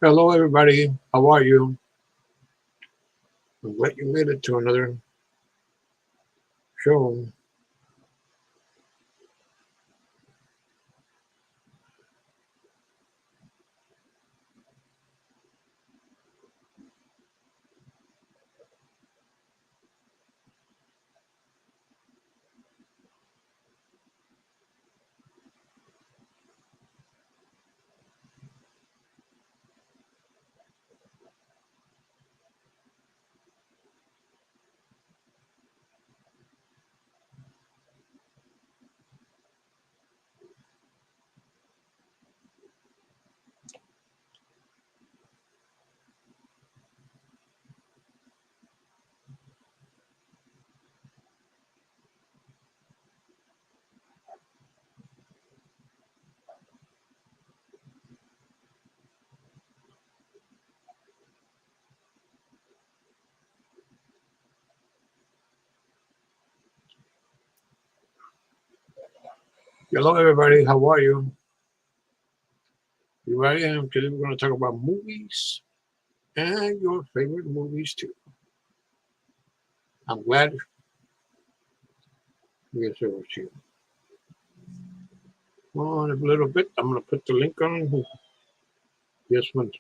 Hello, everybody. How are you? I'm glad you made it to another show. Hello, everybody. How are you? You ready? Today we're going to talk about movies and your favorite movies too. I'm glad we get over to you. On a little bit, I'm going to put the link on this one.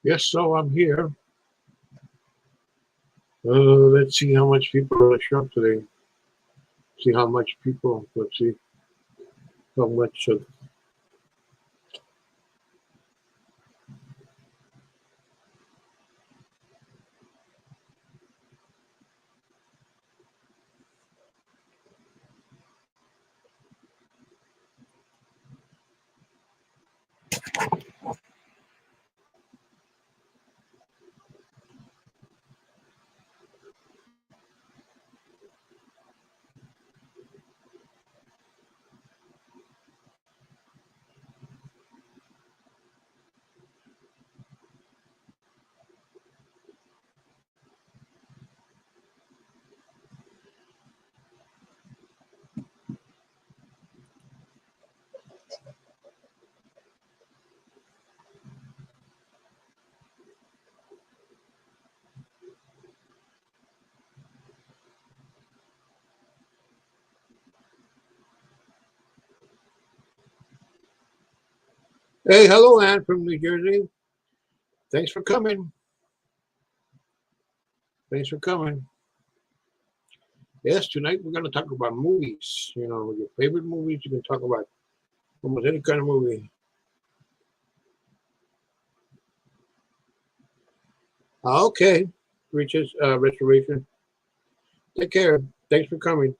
Yes, so I'm here. Let's see how much people are going to show up today. See how much people. Let's see how much. Hey, hello, Ann from New Jersey. Thanks for coming. Thanks for coming. Yes, tonight we're going to talk about movies. You know, your favorite movies. You can talk about almost any kind of movie. Okay, Reaches Restoration. Take care. Thanks for coming.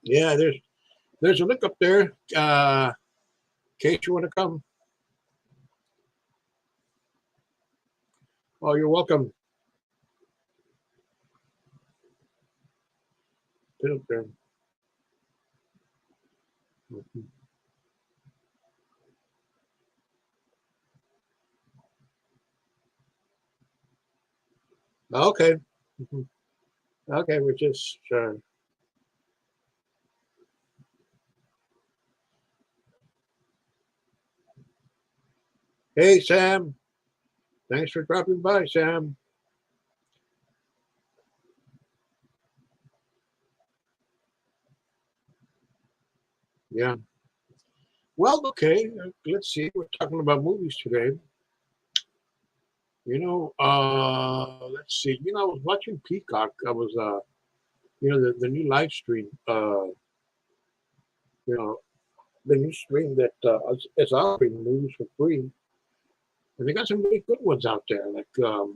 Yeah, there's a link up there. In case you want to come. Oh, you're welcome. Put up there. Mhm. Okay. Mhm. Okay, we're just. Hey, Sam. Thanks for dropping by, Sam. Yeah. Well, okay. Let's see. We're talking about movies today. Let's see. I was watching Peacock. I was, the new live stream. You know, the new stream that is offering movies for free, and they got some really good ones out there, like The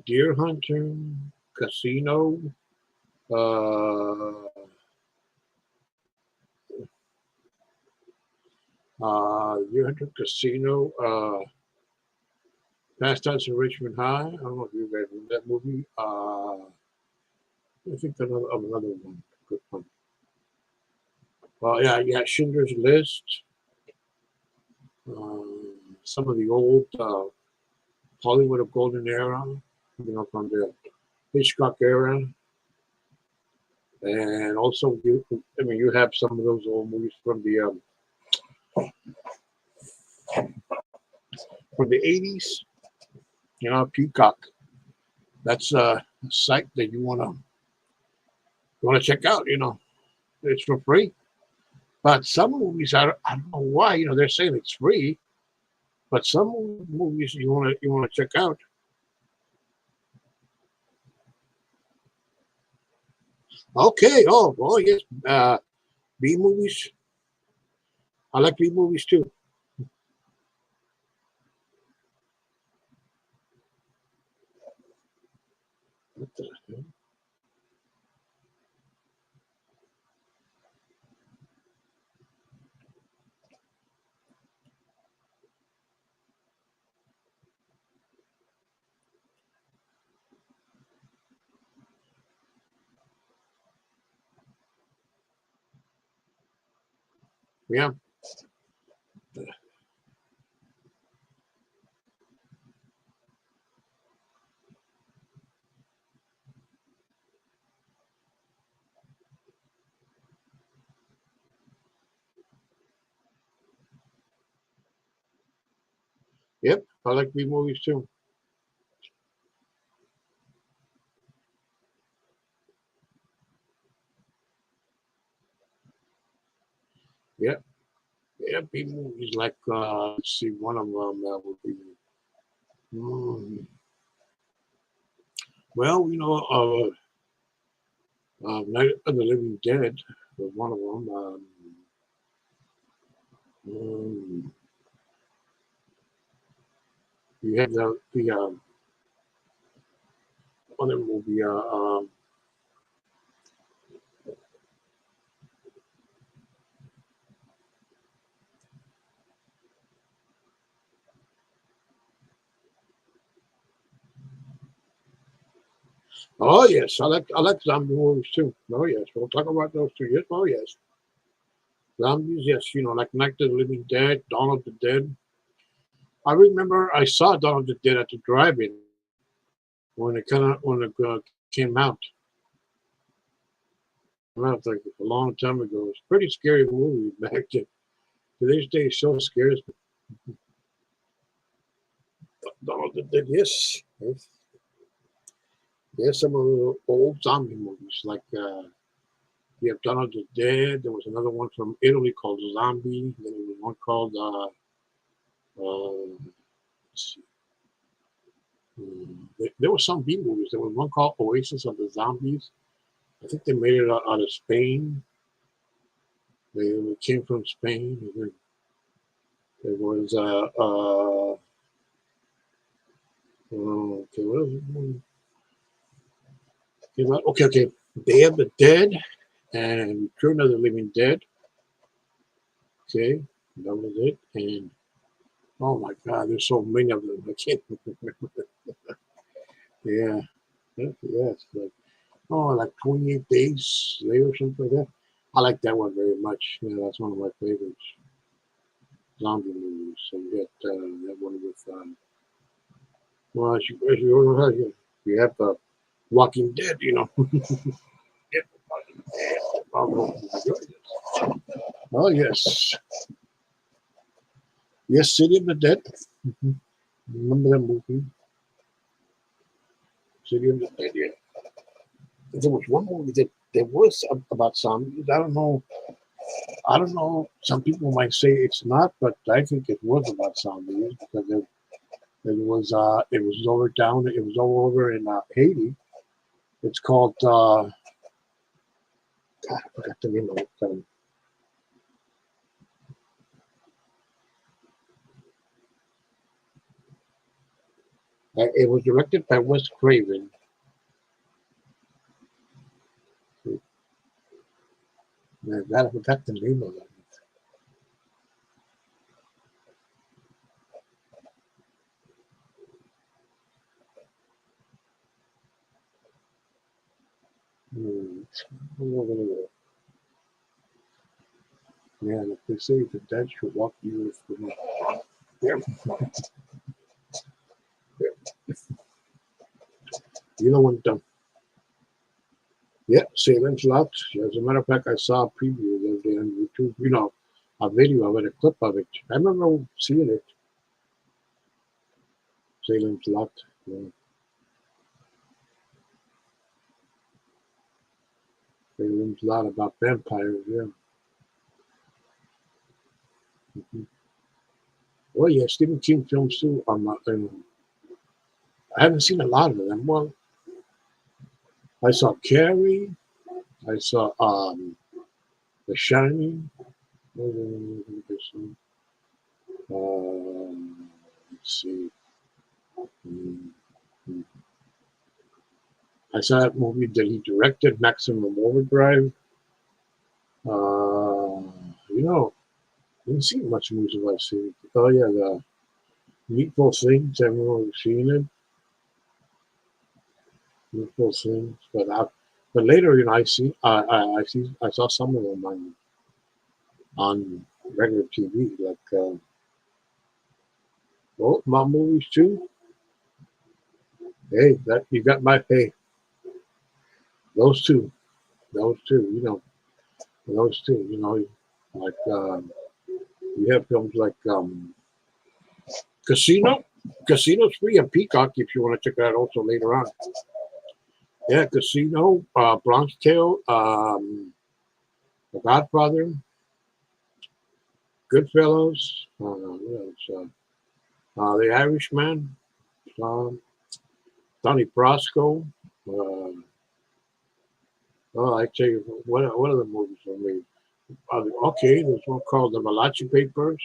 Deer Hunter, Casino, uh, Deer Hunter, Casino, Fast Times at Richmond High. I don't know if you guys read that movie. I think another one, good one. Yeah, yeah, Schindler's List. Some of the old Hollywood of Golden Era, from the Hitchcock era, and also you have some of those old movies from the 80s. Peacock. That's a site that you wanna check out. It's for free. But some movies, I don't know why. They're saying it's free, but some movies you wanna check out. Okay. Oh yes. B movies. I like B movies too. What the hell? Yeah. Yep. I like B movies too. Yeah, B movies like let's see, one of them would be mm, well, Night of the Living Dead was one of them. Um, you have the other movie. Oh yes, I like zombie movies too. Oh yes, we'll talk about those too. Yes, oh yes, zombies. Yes, like Night of the Living Dead, Dawn of the Dead. I remember I saw Dawn of the Dead at the drive-in when it came out. Well, it's like a long time ago. It's a pretty scary movie back then. To this day, it still scares me. Dawn of the Dead, yes. Yes, yes, some of the old zombie movies like you have Dawn of the Dead. There was another one from Italy called Zombie. Then there was one called let's see, there were some B movies. There was one called Oasis of the Zombies. I think they made it out of Spain. They came from Spain. And then there was okay, what was it? Okay. Day of the Dead and Return of the Living Dead. Okay, that was it. And oh my God, there's so many of them. I can't remember. Yeah, it's like like 28 days later or something like that. I like that one very much. Yeah, that's one of my favorites. Zombie movies. So you got that one with well, as you already have, you have the Walking Dead. Yeah, Walking Dead. Oh yes, yes, City of the Dead. Mhm. Remember that movie, City of the Dead? Yeah. There was one movie that there was about zombies. I don't know. I don't know. Some people might say it's not, but I think it was about zombies because it was over in Haiti. It's called God, I forgot the name of it. It was directed by Wes Craven. God, I forgot the name of it. Hmm. Man, if they say the dead should walk you through. Yeah, yeah. You know what? Yeah, Salem's Lot. As a matter of fact, I saw a preview the other day on YouTube. A video of it, a clip of it. I remember seeing it. Salem's Lot. Yeah, Salem's Lot about vampires. Yeah. Hmm. Oh yeah, Stephen King films too. I haven't seen a lot of them. Well, I saw Carrie. I saw The Shining. Let's see. Mm, mm. I saw that movie that he directed, Maximum Overdrive. Uh, you know, I didn't see much movies I've seen. Oh yeah, the Needful Things. Everyone seen it. Needful Things, but later, I saw some of them on regular TV, like well, my movies too. Hey, that you got my hey, those two, those two, those two, like you have films like Casino. Casino's free on Peacock if you want to check that out also later on. Yeah, Casino, Bronx Tale, The Godfather. Goodfellas. What else? The Irishman. Um, Donnie Brasco. Uh, I tell you, what are the movies for me? Okay, there's one called The Malachi Papers.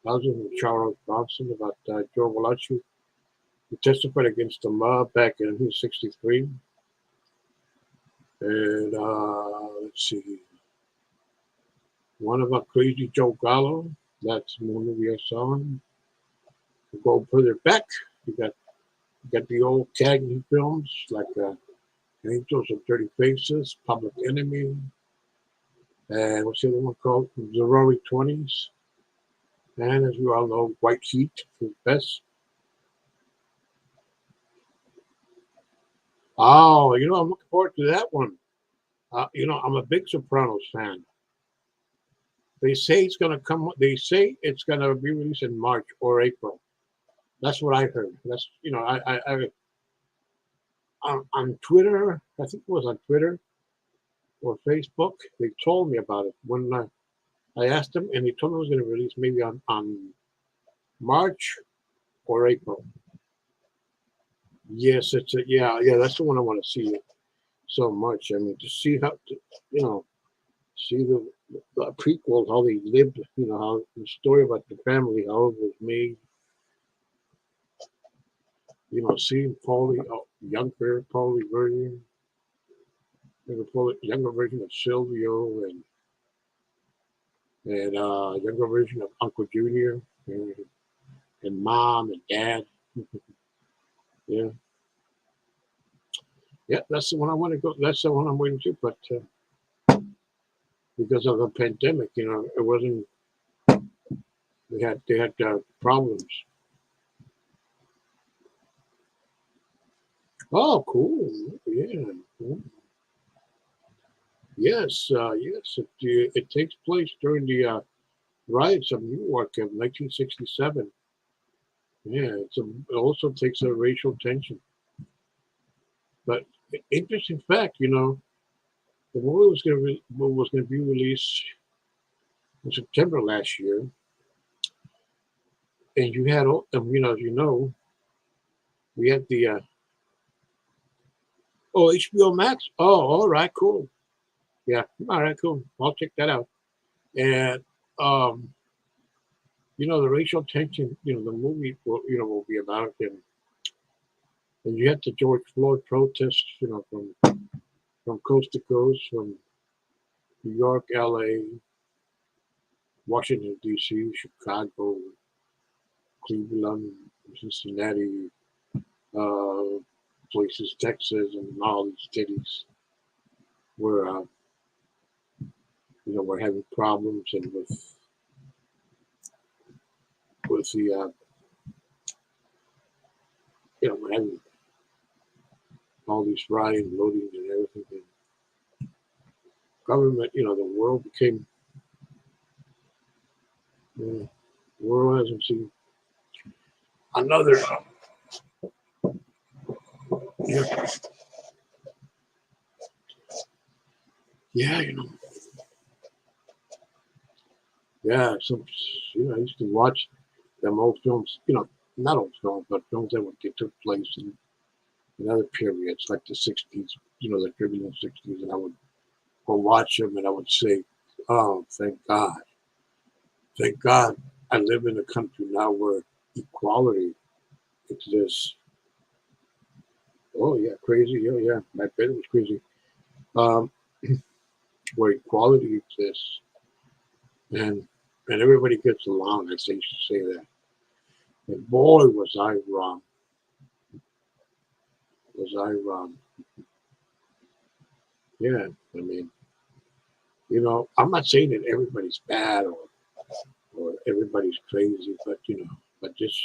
That was with Charles Bronson about Joe Malachi, who testified against the mob back in '63. And let's see, one about Crazy Joe Gallo. That's the movie I saw. We go further back. You got the old Cagney films like Angels and Dirty Faces, Public Enemy, and what's the other one called? The Roaring Twenties. And as we all know, White Heat is best. Oh, I'm looking forward to that one. I'm a big Sopranos fan. They say it's gonna come. They say it's gonna be released in March or April. That's what I heard. That's on Twitter. I think it was on Twitter or Facebook. They told me about it when I asked them, and they told me it was going to release maybe on March or April. Yes, yeah. That's the one I want to see so much. I mean, to see how you know see the prequels, how they lived, how the story about the family, how it was made. Seeing Paulie, younger Paulie version, younger version of Silvio, and younger version of Uncle Junior, and Mom and Dad. Yeah, yeah, that's the one I want to go. That's the one I'm waiting to, but because of the pandemic, it wasn't. They had problems. Oh, cool. Yeah. Cool. Yes, yes. It takes place during the riots of Newark of 1967. Yeah, it also takes a racial tension. But interesting fact, the movie was going to be released in September last year, and you had, as you know, we had the HBO Max. Oh, all right, cool. Yeah, all right, cool. I'll check that out. And um, the racial tension, the movie will be about, and you had the George Floyd protests, from coast to coast, from New York, L.A., Washington D.C., Chicago, Cleveland, Cincinnati, uh, places, Texas, and all these cities where we're having problems, and with the we're having all these rioting, loading, and everything. And government, the world became, the world hasn't seen another. Yeah, yeah, yeah. I used to watch them old films, not old films, but films that took place in other periods, like the '60s, the turbulent '60s, and I would go watch them, and I would say, "Oh, thank God, I live in a country now where equality exists." Oh yeah, crazy. Oh yeah, I bet it was crazy. Um, where equality exists, and everybody gets along, as they used to say that. And boy, was I wrong. Was I wrong? Yeah, I mean, I'm not saying that everybody's bad or everybody's crazy, but just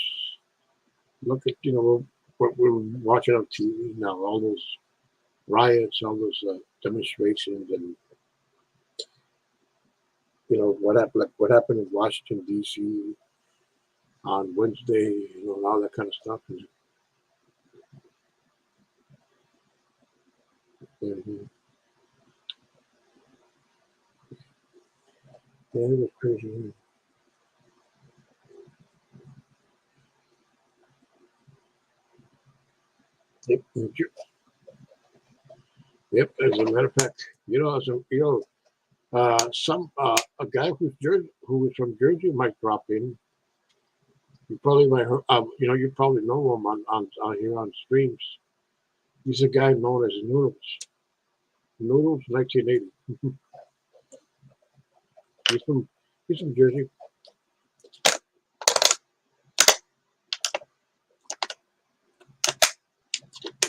look at what we're watching on TV now, all those riots, all those demonstrations, and what happened in Washington D.C. on Wednesday, and all that kind of stuff. Mhm. Yeah, it was crazy. Yep, yep. As a matter of fact, some a guy who was from Jersey might drop in. You probably might, you probably know him on here on streams. He's a guy known as Noodles. Noodles, 1980. He's from he's from Jersey.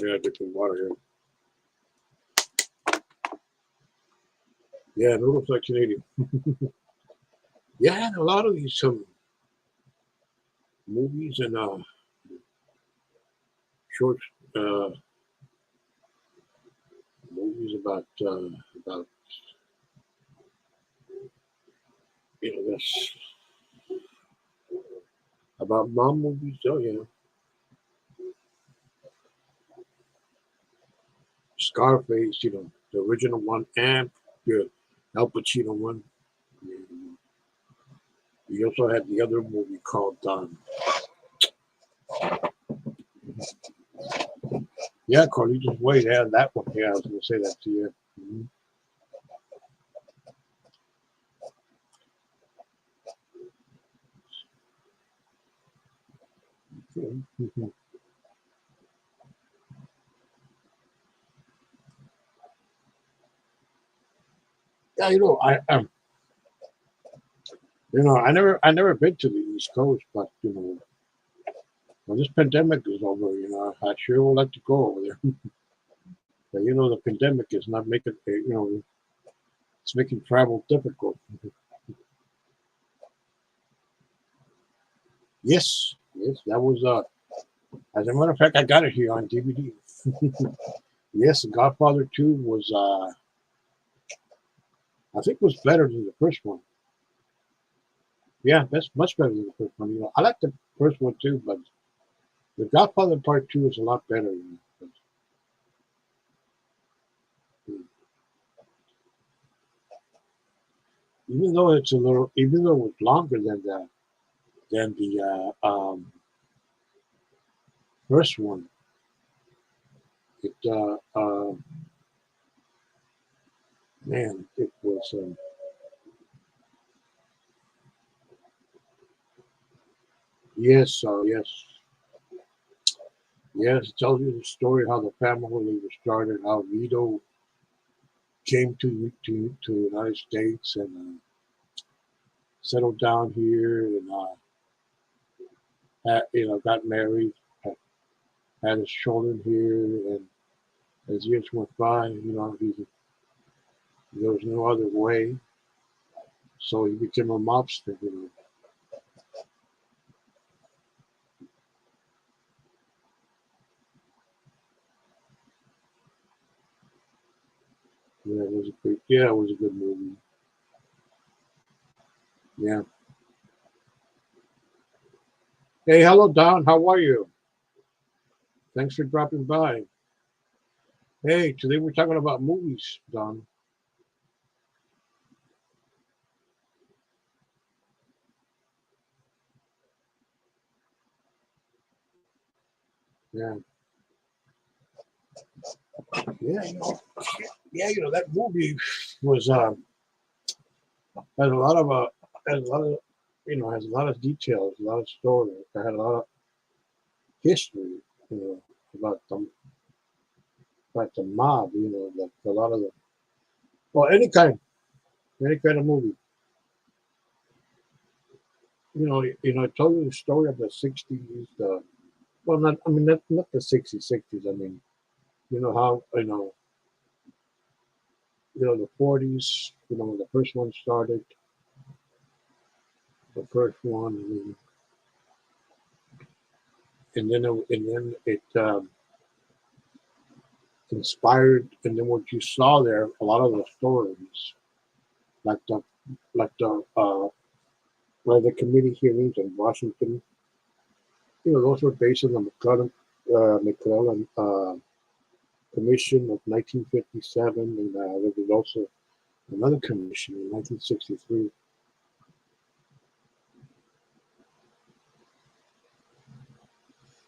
Yeah, different water here. Yeah, Noodles, 1980. Yeah, and a lot of these movies and short uh, movies about this about mom movies. Oh yeah, Scarface. The original one and the Al Pacino one. We also had the other movie called yeah, Carlitos Way. Yeah, that one. Yeah, I was gonna say that to you. Mhm. Mhm. Yeah, I never been to the East Coast, but when this pandemic is over, I sure would like to go over there. But the pandemic is not making it's making travel difficult. Yes, yes, that was as a matter of fact, I got it here on DVD. Yes, Godfather 2 was I think was better than the first one. Yeah, that's much better than the first one. I like the first one too, but the Godfather Part 2 is a lot better. Even though it's longer than the first one, it man, it was yes, yes, it tells you the story how the family was started, how Vito came to the United States and settled down here and got married, had his children here, and as years went by, there was no other way, so he became a mobster. Yeah, it was a good movie. Yeah. Hey, hello, Don. How are you? Thanks for dropping by. Hey, today we're talking about movies, Don. Yeah, yeah, that movie was has a lot of has a lot of has a lot of details, a lot of story. It had a lot of history, you know, about the mob. Like a lot of the well, any kind of movie. It told you the story of the '60s. Well, not I mean not the '60s. I mean, how the '40s. When the first one started, the first one, and then it inspired, and then what you saw there, a lot of the stories, like the committee hearings in Washington, those were based on the McClellan Commission of 1957, and there was also another commission in 1963.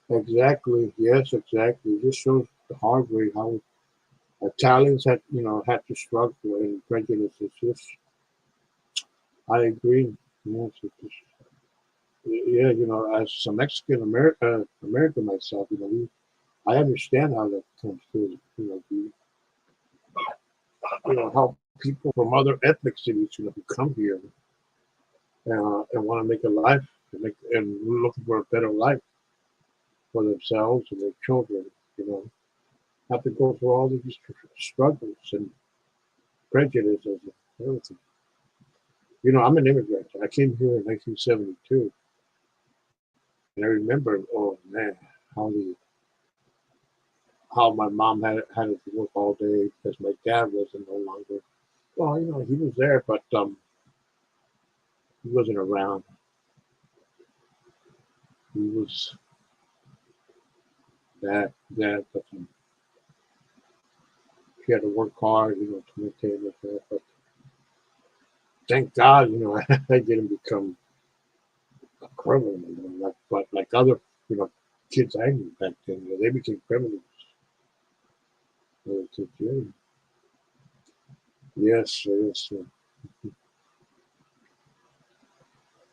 Exactly. Yes, exactly. It just shows the hard way how Italians had to struggle and prejudices. Yes, I agree. Yes, yeah, as a Mexican American myself, I understand how that comes through. How people from other ethnic cities, who come here and want to make a life and looking for a better life for themselves and their children. You know, have to go through all these struggles and prejudices and everything. I'm an immigrant. I came here in 1972, and I remember, oh man, how the how my mom had to work all day because my dad wasn't no longer. Well, he was there, but he wasn't around. He was but she had to work hard, to maintain herself. But thank God, I didn't become a criminal, like other, kids I knew back then. They became criminals. To jail. Yes, yes,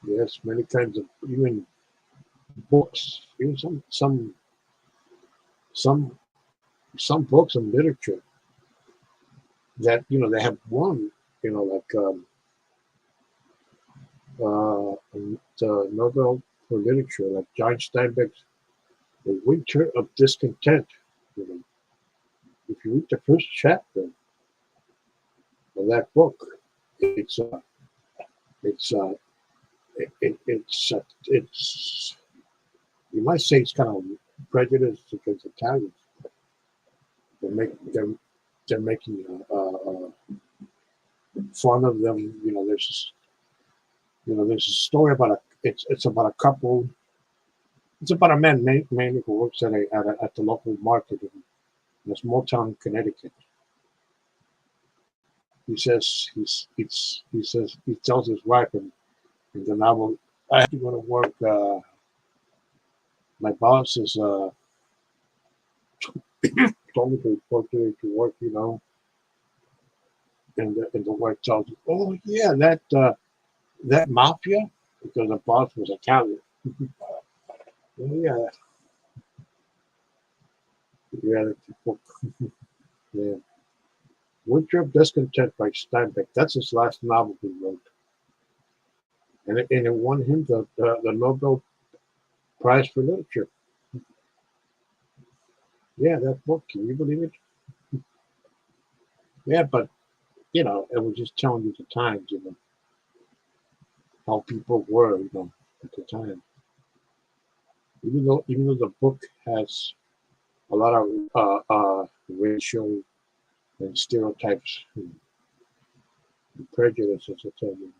yes. Many kinds of even books, even some some books and literature that they have won, like the Nobel for Literature, like John Steinbeck's The Winter of Discontent. You know, if you read the first chapter of that book, it's it's it's you might say it's kind of prejudiced against Italians. They're making fun of them. There's a story about it's about a couple. It's about a man mainly who works at the local market in a small town in Connecticut. He says he tells his wife in the novel, I have to go to work. My boss is told me to report to work, and the wife tells him, oh yeah, that mafia, because the boss was Italian. Oh, yeah, yeah, the book. Yeah. Winter of Discontent by Steinbeck. That's his last novel he wrote, and it won him the Nobel Prize for Literature. Yeah, that book. Can you believe it? Yeah, but it was just telling you the times, how people were, at the time. Even though the book has a lot of racial and stereotypes and prejudices, I tell you.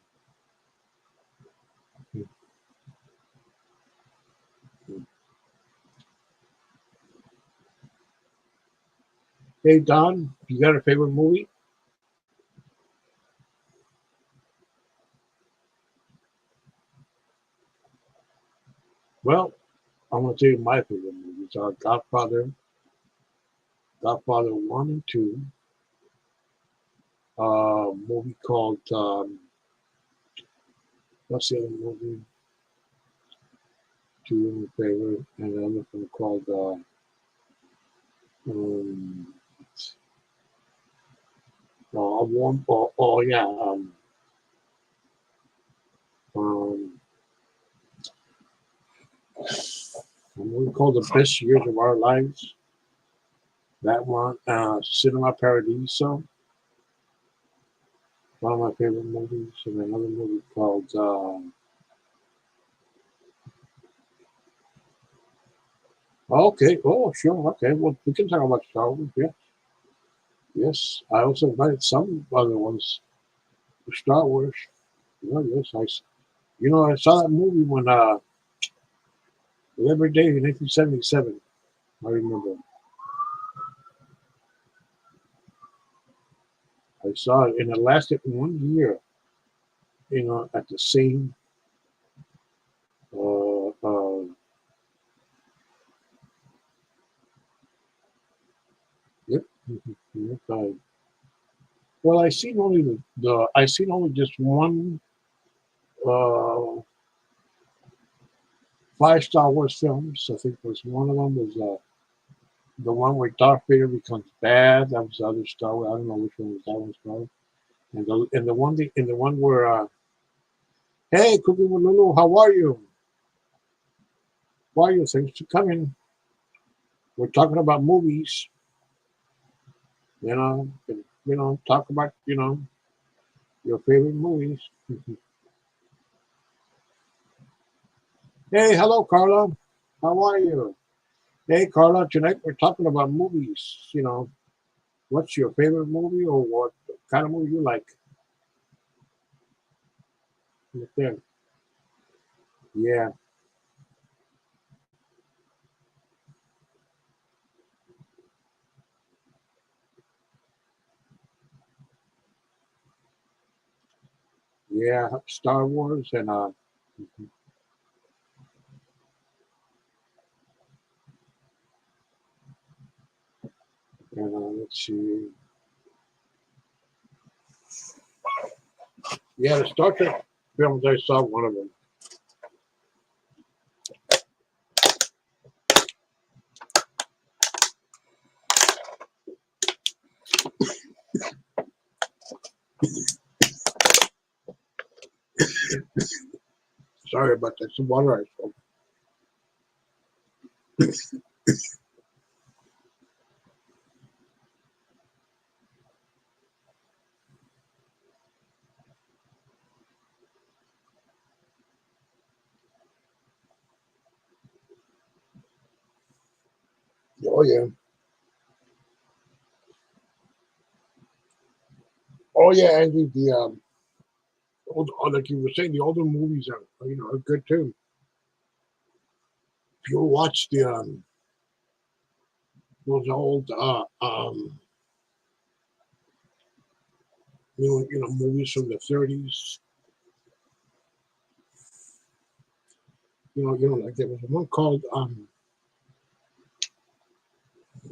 Hey Don, you got a favorite movie? Well, I'm gonna tell you my favorite movies are Godfather 1 and 2, a movie called what's the other movie? Two in favorite, and another one called um, yeah, um, a movie called The Best Years of Our Lives. That one, Cinema Paradiso, one of my favorite movies, and another movie called okay, oh sure, okay, well we can talk about Star Wars, yeah. Yes, I also invited some other ones for Star Wars. Yes, I saw that movie when Labor Day in 1977. I remember. I saw it, and it lasted 1 year. At the same uh, uh, Okay. Well, I seen only the I seen only just one uh, five Star Wars films. I think was one of them was the one where Darth Vader becomes bad. That was the other Star Wars. I don't know which one was that one's called. And the one where hey, Cookie Lulu, how are you? How are you? Thanks for coming. We're talking about movies. Talk about your favorite movies. Hey, hello, Carla. How are you? Hey, Carla. Tonight we're talking about movies. What's your favorite movie or what kind of movie you like? Yeah, yeah, yeah. Star Wars let's see. Yeah, the Star Trek films. I saw one of them. Sorry about that. Some water I spoke. Oh yeah, oh yeah, Andy. Like you were saying, the older movies are good too. If you watch those old movies from the 30s. Like there was one called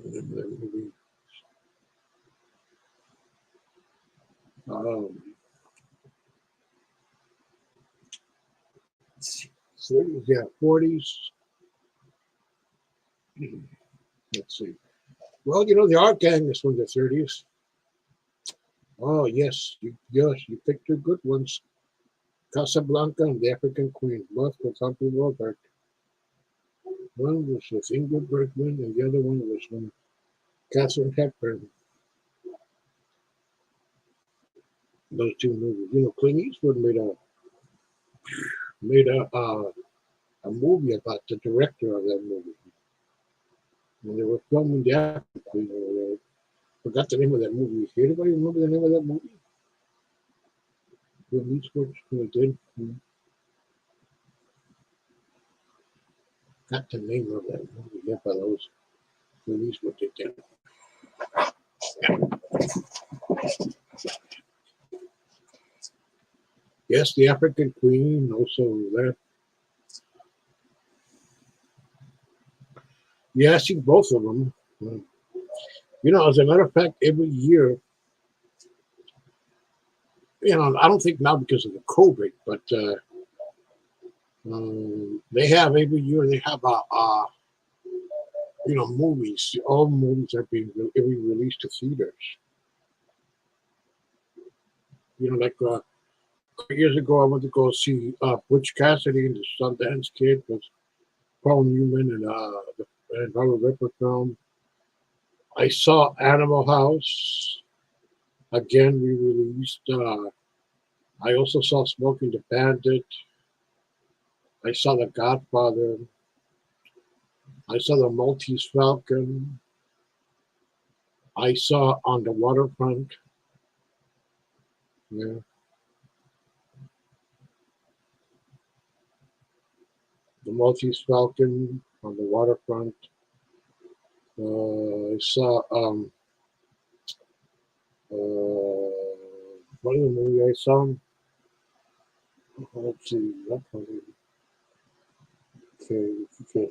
remember that movie. Um, 30s, yeah, 40s. Let's see. Well, the art gang is from the 30s. Oh yes, you picked two good ones. Casablanca and the African Queen, both with Humphrey Bogart. One was with Ingrid Bergman, and the other one was from Catherine Hepburn. Those two movies. Clint Eastwood made a movie about the director of that movie. When they were filming the African Queen over there. Forgot the name of that movie. Anybody remember the name of that movie? Clint Eastwood did. Got the name of that movie. Yeah, fellows. Clint Eastwood did that. Yes, the African Queen also that. Yeah, I see both of them. As a matter of fact, every year, I don't think now because of the COVID, but they have every year they have movies. All movies are being released to theaters. Like years ago, I went to go see Butch Cassidy and the Sundance Kid with Paul Newman and Robert Redford film. I saw Animal House again re-released. I also saw Smoking the Bandit. I saw The Godfather. I saw The Maltese Falcon. I saw On the Waterfront. Yeah, The Maltese Falcon on the Waterfront. I saw what other movie I saw? Let's see. What movie? Okay, okay.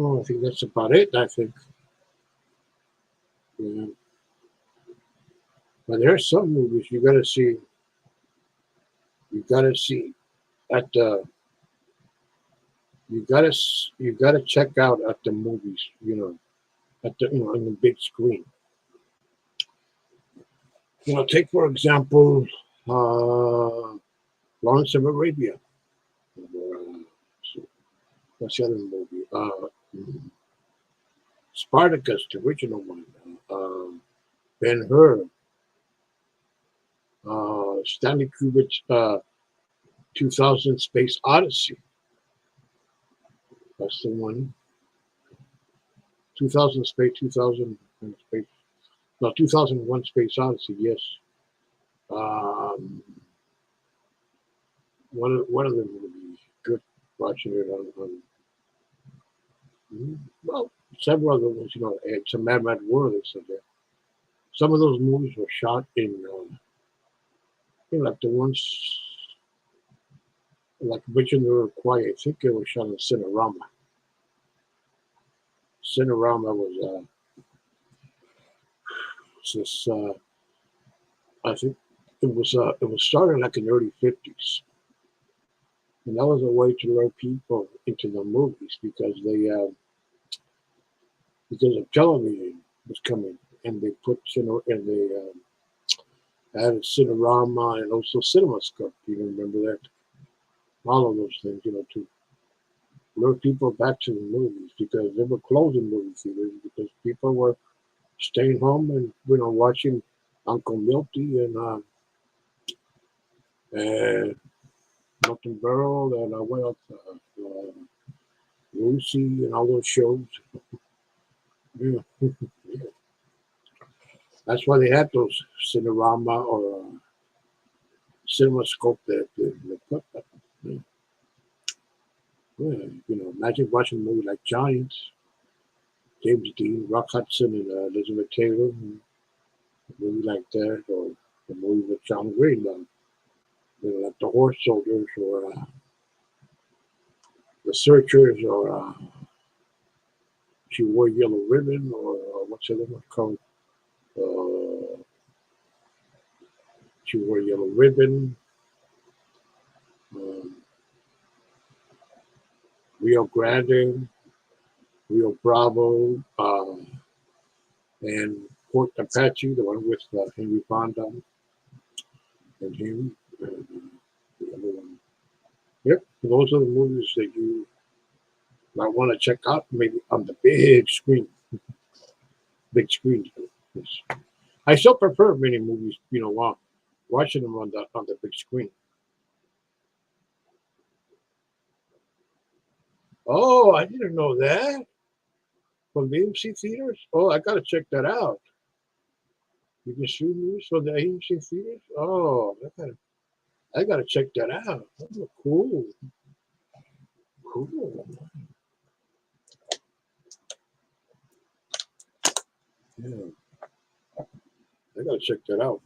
Oh, I think that's about it. I think. Yeah. But there are some movies you gotta see. You gotta see at the. You gotta check out at the movies. At the on the big screen. Take for example, Lawrence of Arabia. Uh, what's the other movie? Spartacus, the original one. Ben Hur. Stanley Kubrick's 2000 Space Odyssey. That's the one. 2000 Space, 2000 Space. No, 2001 Space Odyssey, yes. Um, one of them would be good watching it on well, several other ones, it's a mad, mad world. They said that. Some of those movies were shot in, like the ones, like Bridge in the River Kwai, I think it was shot in Cinerama. Cinerama this, I think it was started like in the early 50s. And that was a way to lure people into the movies because of television was coming, and they put and they added Cinerama and also CinemaScope. You remember that? All of those things, to lure people back to the movies because they were closing movie theaters because people were staying home and watching Uncle Milty and Milton Berle and what else? Lucy and all those shows. Yeah. Yeah. That's why they had those Cinerama or CinemaScope that put that. Yeah. Yeah. Imagine watching a movie like Giants, James Dean, Rock Hudson, and Elizabeth Taylor, a movie like that, or a movie with John Green, like The Horse Soldiers, or The Searchers, or She Wore Yellow Ribbon, or what's the other one called? Uh, She Wore Yellow Ribbon, um, Rio Grande, Rio Bravo, and Port Apache, the one with Henry Fonda and him, and the other one. Yep, those are the movies that you might want to check out, maybe on the big screen. Big screen. Yes. I still prefer many movies, while watching them on the big screen. Oh, I didn't know that from the AMC theaters. Oh, I gotta check that out. You can stream movies from the AMC theaters. Oh, I gotta check that out. Oh, cool, cool. Yeah, I gotta check that out.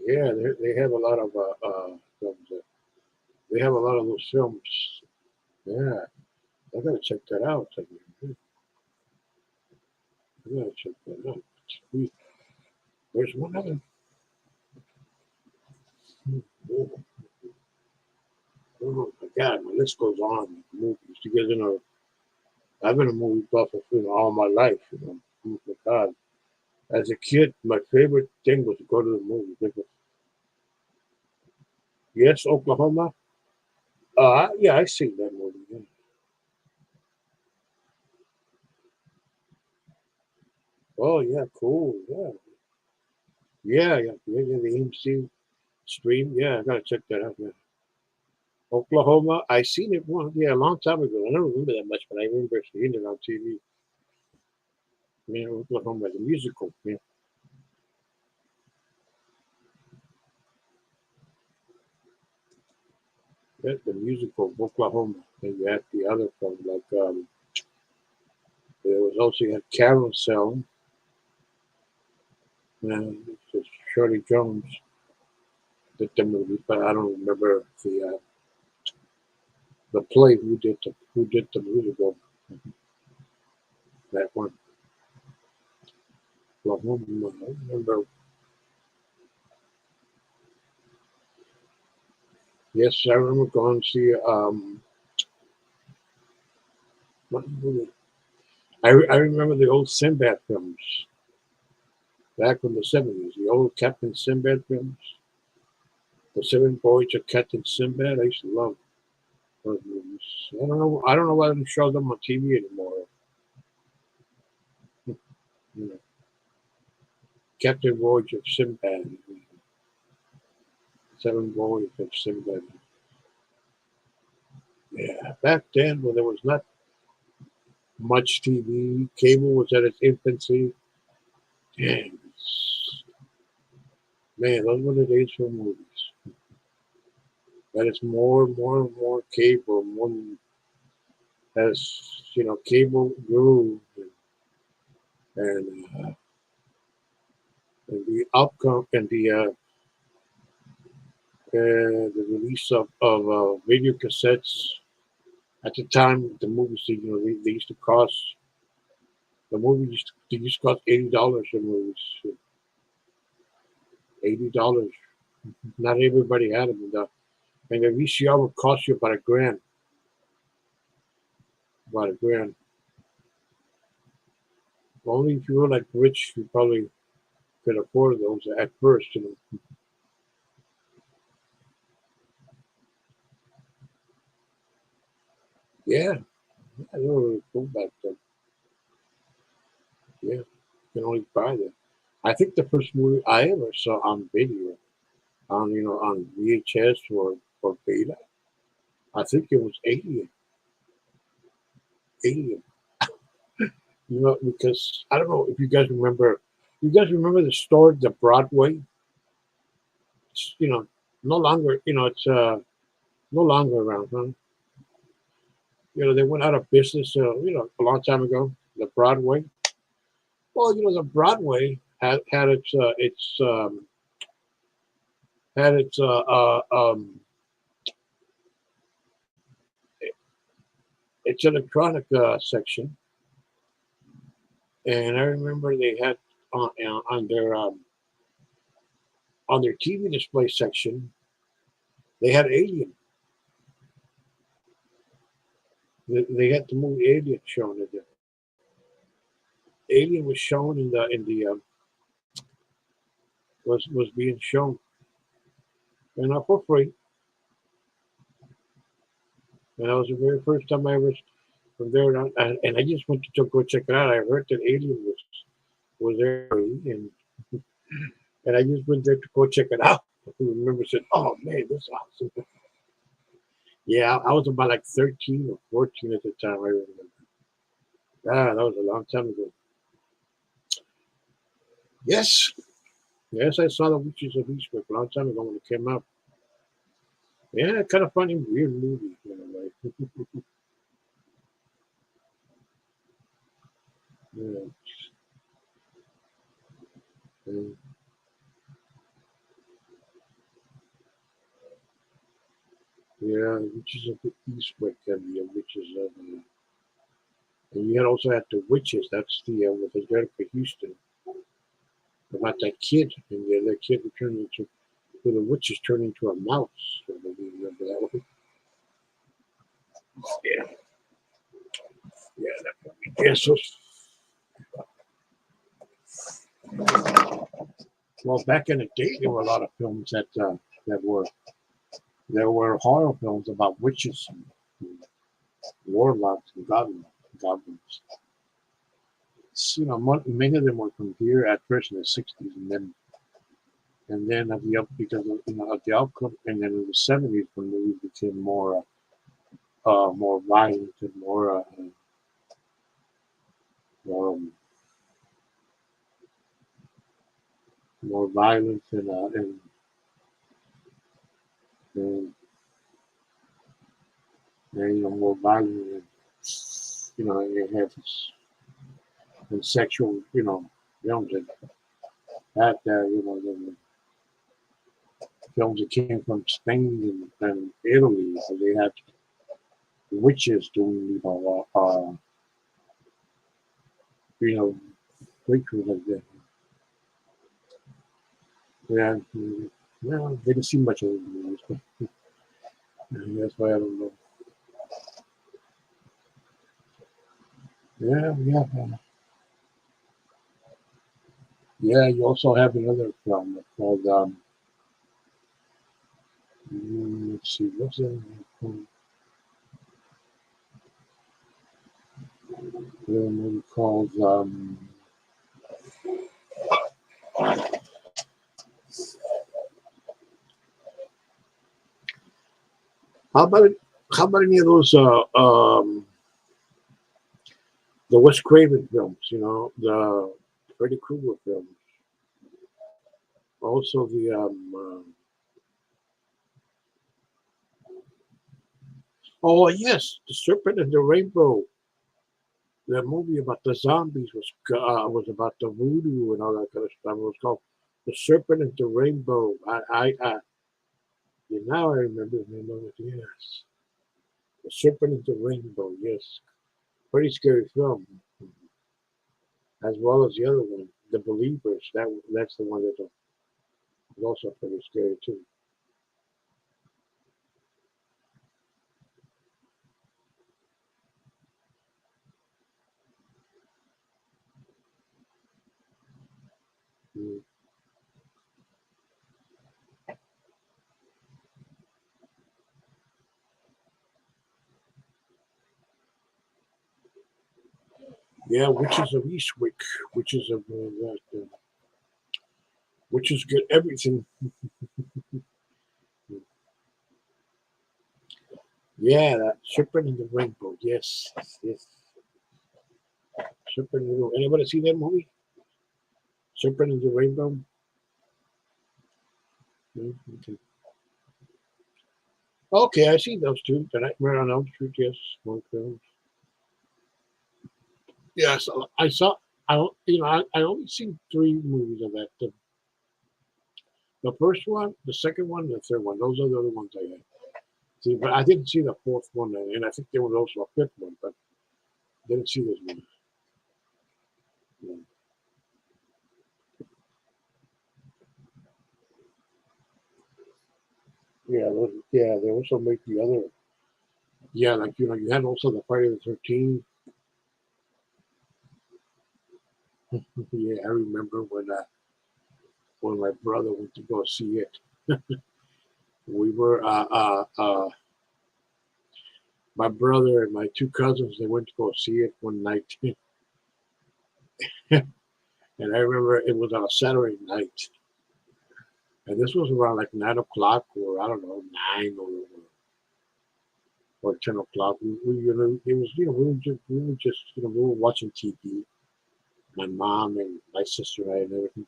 Yeah, they have a lot of films. They have a lot of those films. Yeah, I gotta check that out. I gotta check that out. Sweet. There's one other. Oh, oh my God, my list goes on. Movies because I've been a movie buff for all my life. Oh my God. As a kid, my favorite thing was to go to the movies. Yes, Oklahoma. Yeah, I seen that movie. Yeah. Oh yeah, cool. Yeah, yeah. The AMC stream. Yeah, I gotta check that out. Yeah. Oklahoma. I seen it one. Yeah, a long time ago. I don't remember that much, but I remember seeing it on TV. Yeah, Oklahoma, the musical. Yeah, yeah, the musical of Oklahoma. And you had the other film, like there was also you had Carousel. And Shirley Jones did the movie, but I don't remember the play who did the musical. That one. Well, I remember. Yes, I remember going to see what movie? I remember the old Sinbad films back in the 70s. The old Captain Sinbad films. The Seven Voyages of Captain Sinbad. I used to love those movies. I don't know. I don't know why they don't show them on TV anymore. You know, Captain Voyage of Sinbad. Seven Voyages of Sinbad. Yeah, back then when there was not much TV, cable was at its infancy. Damn, man, those were the days for movies. That is and more cable, more as cable grew and and the outcome and the release of video cassettes. At the time, the movies, they used to cost they used to cost $80 in movies. $80. Not everybody had them. And the VCR would cost you about a grand. About a grand. Only if you were like rich, you probably could afford those at first. Yeah, I know really cool back then. Yeah, you can only buy them. I think the first movie I ever saw on video, on VHS or Beta, I think it was Alien. Alien. Because I don't know if you guys remember. You guys remember the store, the Broadway? It's, no longer. It's no longer around, huh? They went out of business. A long time ago. The Broadway. Well, the Broadway had its electronic section, and I remember they had on their TV display section they had Alien. They had the movie Alien shown in there. Alien was shown in the was being shown, and for free. And that was the very first time I ever from there on, and I just went to go check it out. I heard that Alien was there, and I just went there to go check it out. I remember said, "Oh man, this is awesome." Yeah, I was about like 13 or 14 at the time. I remember. Ah, that was a long time ago. Yes, yes, I saw the Witches of Eastwick a long time ago when it came out. Yeah, kind of funny, weird movie in a way. Yeah, and, yeah, Witches of Eastwick and the Witches of. And you had also had the Witches. That's the with Angelica Houston about that kid, and the kid who turned into who the witches turned into a mouse. So maybe you remember that one? Yeah, yeah, that movie. Yeah, so well, back in the day, there were a lot of films that were there were horror films about witches and warlocks and goblins. Many of them were from here at first in the '60s, and then of the because of, of the outcome, and then in the '70s when movies became more violent and um, more violent and, more violent and it has and sexual films in it. That the films that came from Spain and Italy, they had witches doing you know rituals like that. Yeah, well, didn't see much of it. That's why I don't know. Yeah, yeah, yeah. You also have another film called let's see, what's that movie called how about how about any of those the Wes Craven films? The Freddy Krueger films. Also the oh yes, the Serpent and the Rainbow. That movie about the zombies was about the voodoo and all that kind of stuff. It was called The Serpent and the Rainbow. Now I remember the name of it. Yes, The Serpent and the Rainbow. Yes, pretty scary film, as well as the other one, The Believers. That's the one that was also pretty scary too. Mm. Yeah, Witches of Eastwick, Witches of Witches get everything. Yeah, that Serpent and the Rainbow. Yes, yes. Serpent and the Rainbow. Anybody see that movie? Serpent and the Rainbow. No? Okay. Okay, I see those two. The Nightmare on Elm Street. Yes, one film. Yes, I saw. I only seen three movies of that. The first one, the second one, and the third one. Those are the other ones I had. See, but I didn't see the fourth one, and I think there was also a fifth one, but didn't see this one. Yeah, yeah. They also make the other. Yeah, like you had also the Friday the 13th. Yeah, I remember when my brother went to go see it. We were my brother and my two cousins. They went to go see it one night, and I remember it was on a Saturday night, and this was around like 9 o'clock, or I don't know, 9 or 10 o'clock. It was we were just we were watching TV. My mom and my sister and I and everything,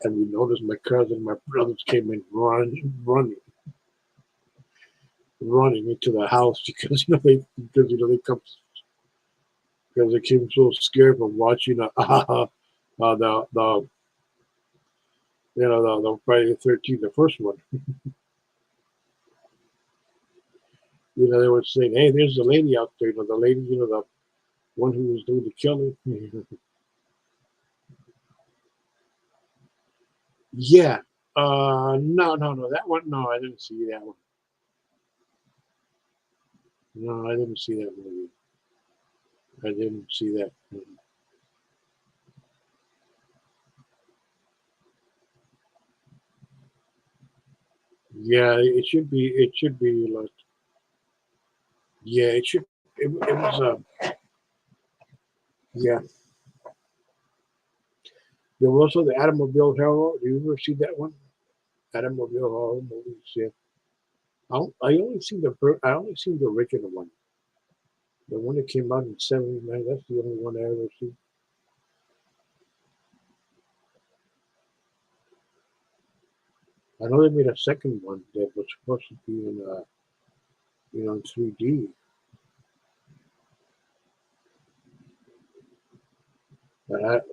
and we noticed my cousin, my brothers came in running into the house because they come because they came so scared from watching the the Friday the 13th, the first one. They were saying, "Hey, there's a lady out there. The lady, the one who was doing the killing." Yeah. No, no, no. That one, no, I didn't see that one. No, I didn't see that movie. I didn't see that. Yeah, it should be. It should be like. Yeah, it should. It was. Yeah. There was also the Automobile Horror. Do you ever see that one? Automobile Horror movies. Yeah. I only seen the original one. The one that came out in '79. That's the only one I ever seen. I know they made a second one that was supposed to be in 3D. But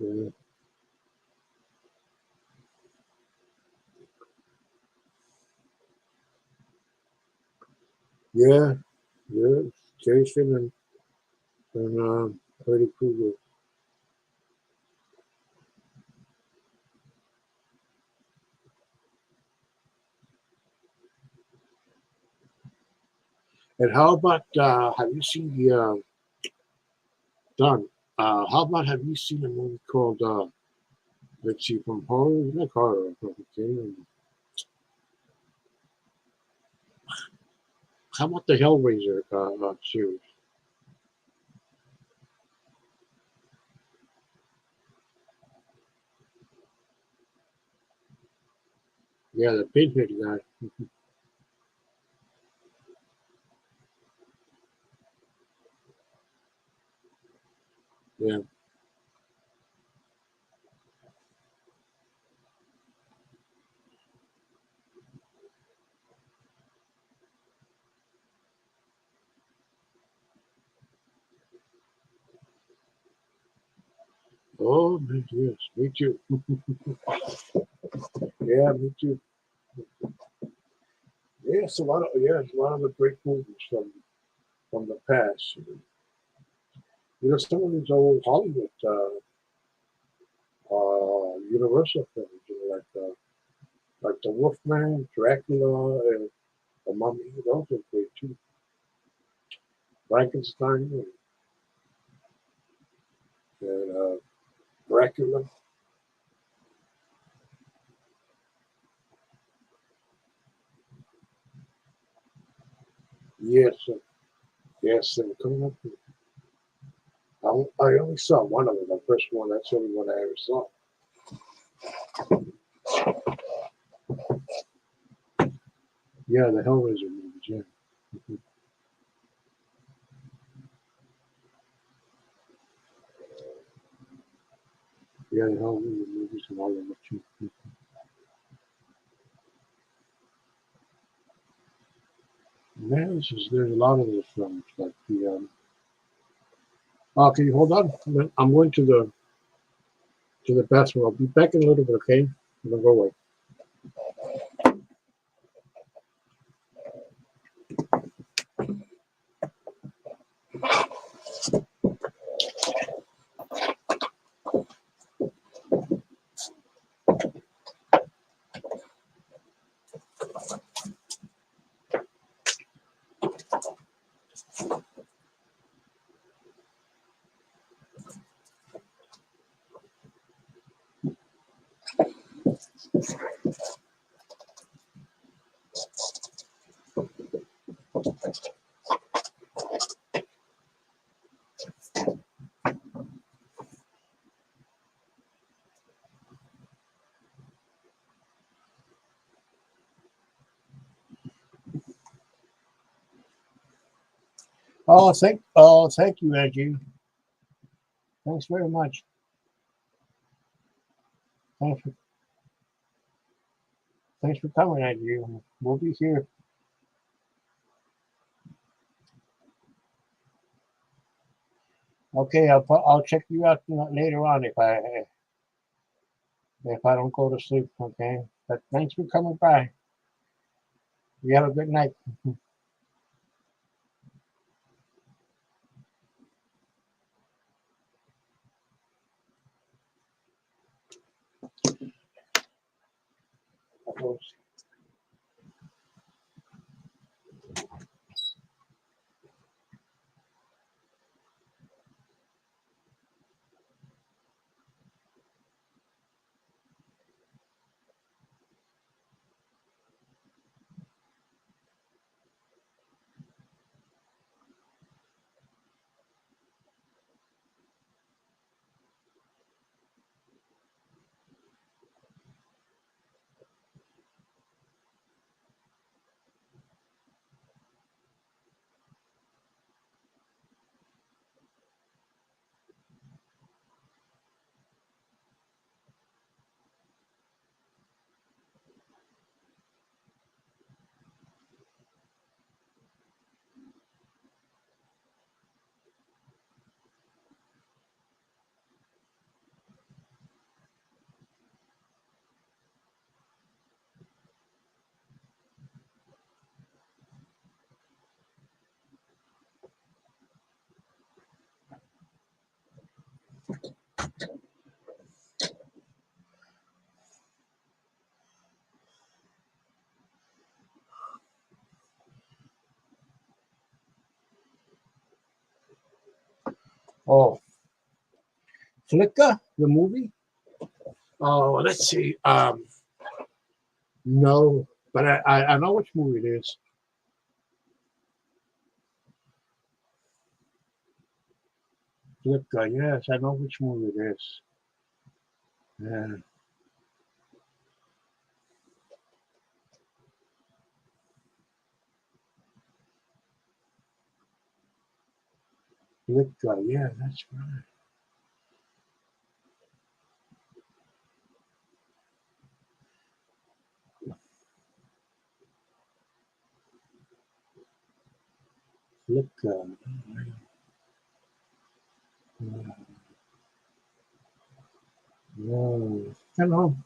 Yeah, yeah, yeah. Jason and Freddy Krueger. And how about have you seen the Don? How about have you seen a movie called let's see from horror, like horror, okay? How about the Hellraiser series? Yeah, the Pinhead guy. Yeah. Oh, man, yes, me too. Yeah, me too. Yes, a lot of the great movies from the past. You know, some of these old Hollywood, Universal films, like the Wolfman, Dracula, and the Mummy. Those are great too. Frankenstein and Dracula. Yes, yes, and coming up. I only saw one of them, the first one. That's the only one I ever saw. Yeah, the Hellraiser movies. Yeah, mhm. Yeah, the Hellraiser movies and all of them too. Man, there's a lot of those films. Like the okay, hold on. I'm going to the bathroom. I'll be back in a little bit. Okay, I'm gonna go away. Thank you, Angie. Thanks very much. Thanks for thanks for coming, Angie. We'll be here. Okay, I'll check you out later on if I don't go to sleep. Okay, but thanks for coming by. You have a good night. Oh, Flicka, the movie? Oh, let's see. No, but I know which movie it is. Flicka, yes, I know which movie it is. Yeah, Flicka, yeah, that's right. Flicka. Yeah, no, I know.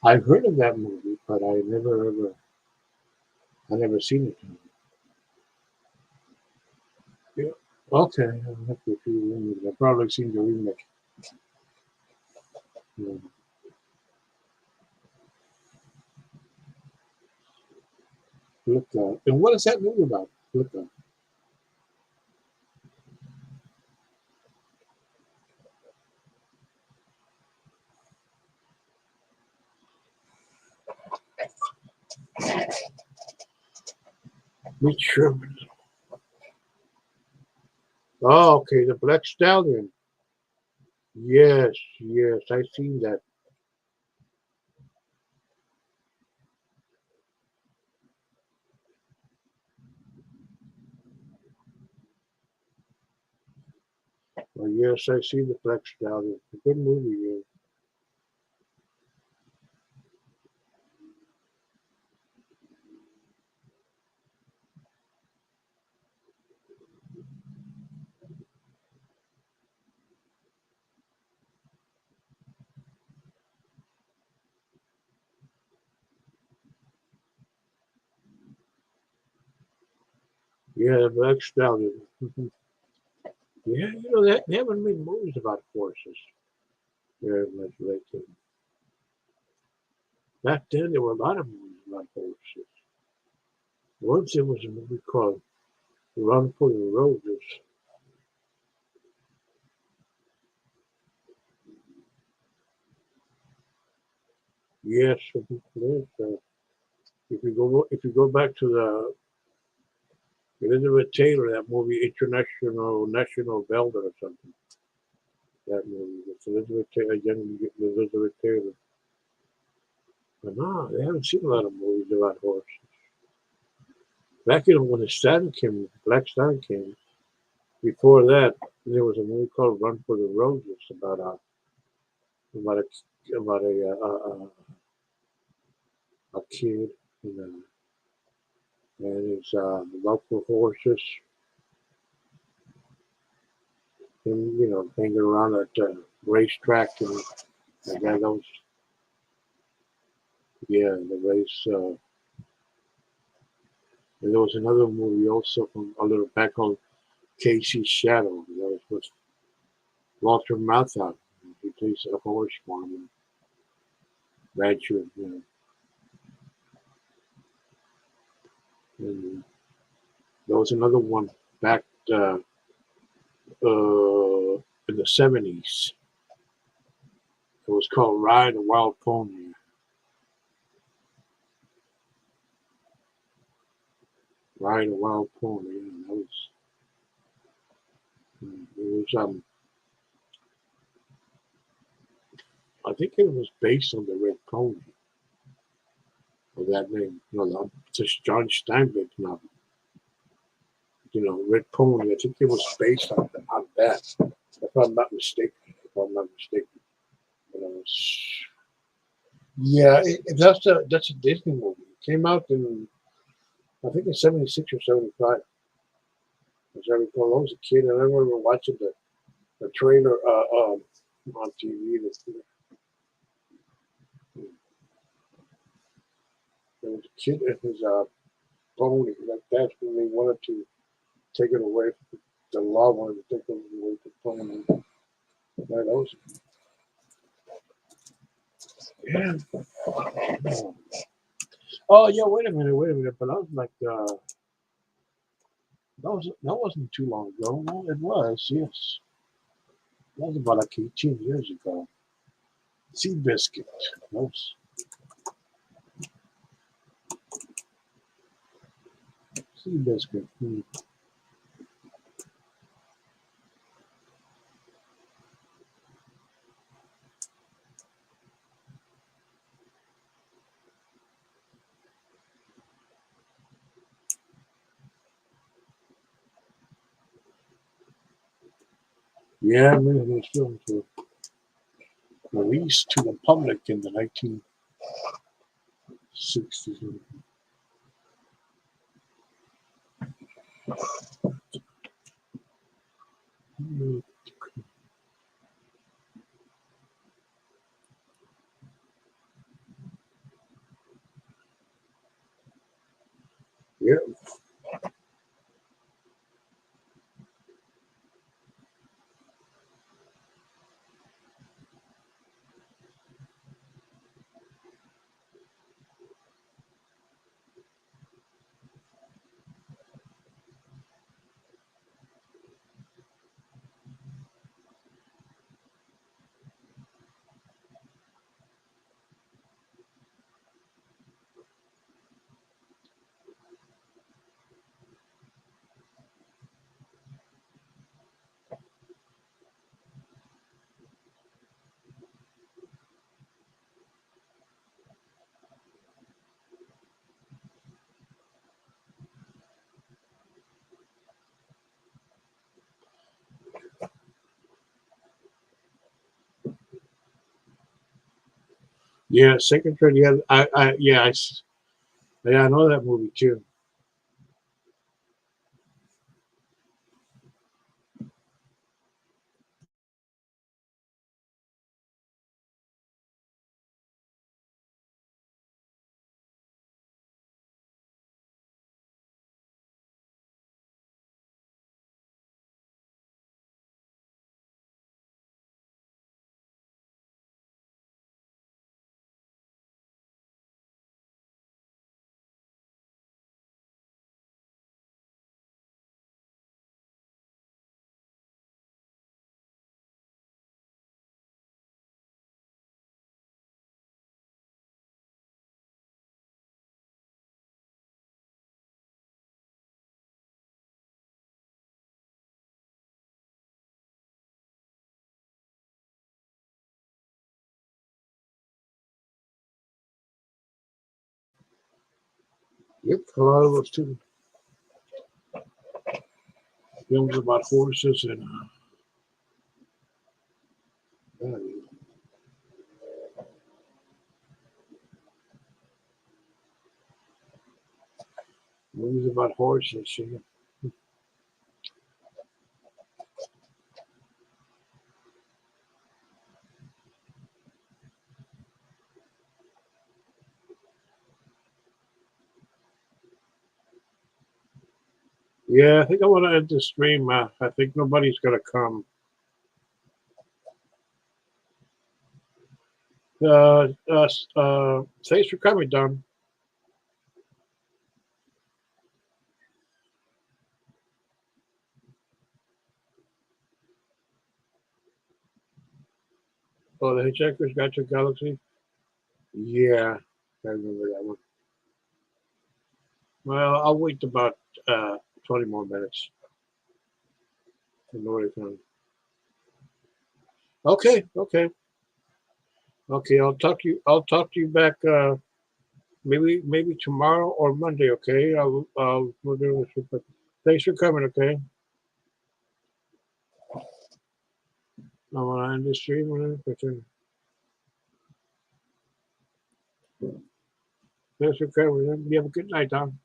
I've heard of that movie, but I never seen it. Yeah. Okay, I'll have to see the remake. I've probably seen the remake. Yeah. Flicka. And what is that movie about? Flicka. Mitch Sherman. Oh, okay, the Black Stallion. Yes, yes, I've seen that. Oh, yes, I see the Black Stallion. A good movie. Yeah, yeah, the Black Stallion. Mhm. Yeah, you know that they haven't made movies about horses very much lately. Back then, there were a lot of movies about horses. Once there was a movie called Run for the Roses. Yes, yes. If you go back to the Elizabeth Taylor, that movie International National Velvet or something. That movie with Elizabeth Taylor, young Elizabeth Taylor. But no, they haven't seen a lot of movies about horses. Back in when the Stallion came, Black Stallion came. Before that, there was a movie called Run for the Roses about a kid, you know, and his love for horses, and hanging around at the racetrack and that was yeah, the race. And there was another movie also from a little back called Casey's Shadow. That was with Walter Matthau. He plays a horse farmer, rancher. And there was another one back uh, in the 70s. It was called Ride a Wild Pony. Ride a Wild Pony. And I think it was based on the Red Pony, or that name. Just John Steinbeck novel. Red Pony. I think it was based on that. If I'm not mistaken. If I'm not mistaken. It's- yeah, that's a Disney movie. It came out in I think in '76 or '75. As I recall, I was a kid and I remember watching the trailer on TV. There was a kid and his pony. Like that's when they wanted to take it away. The law wanted to take it away from pony. That was yeah. Oh yeah, wait a minute. But I was like, that wasn't too long ago. Well, it was, yes. That was about like 18 years ago. Seabiscuit. Those Seabiscuit. Yeah, many of those films were released to the public in the 1960s. Yeah, yeah, Second Trade. Yeah, yeah, I know that movie too. Yep, a lot of those too. Films about horses and uh, movies about horses. You know. Yeah, I think I want to end the stream. I think nobody's gonna come. Thanks for coming, Don. Oh, the Hitchhiker's Guide to the Galaxy. Yeah, I remember that one. Well, I'll wait about 20 more minutes. Nobody come. Okay, okay, okay. I'll talk to you back. Maybe tomorrow or Monday. Okay. We'll do this. But thanks for coming. Okay. I want to end the stream. Thanks for coming. You have a good night, Tom.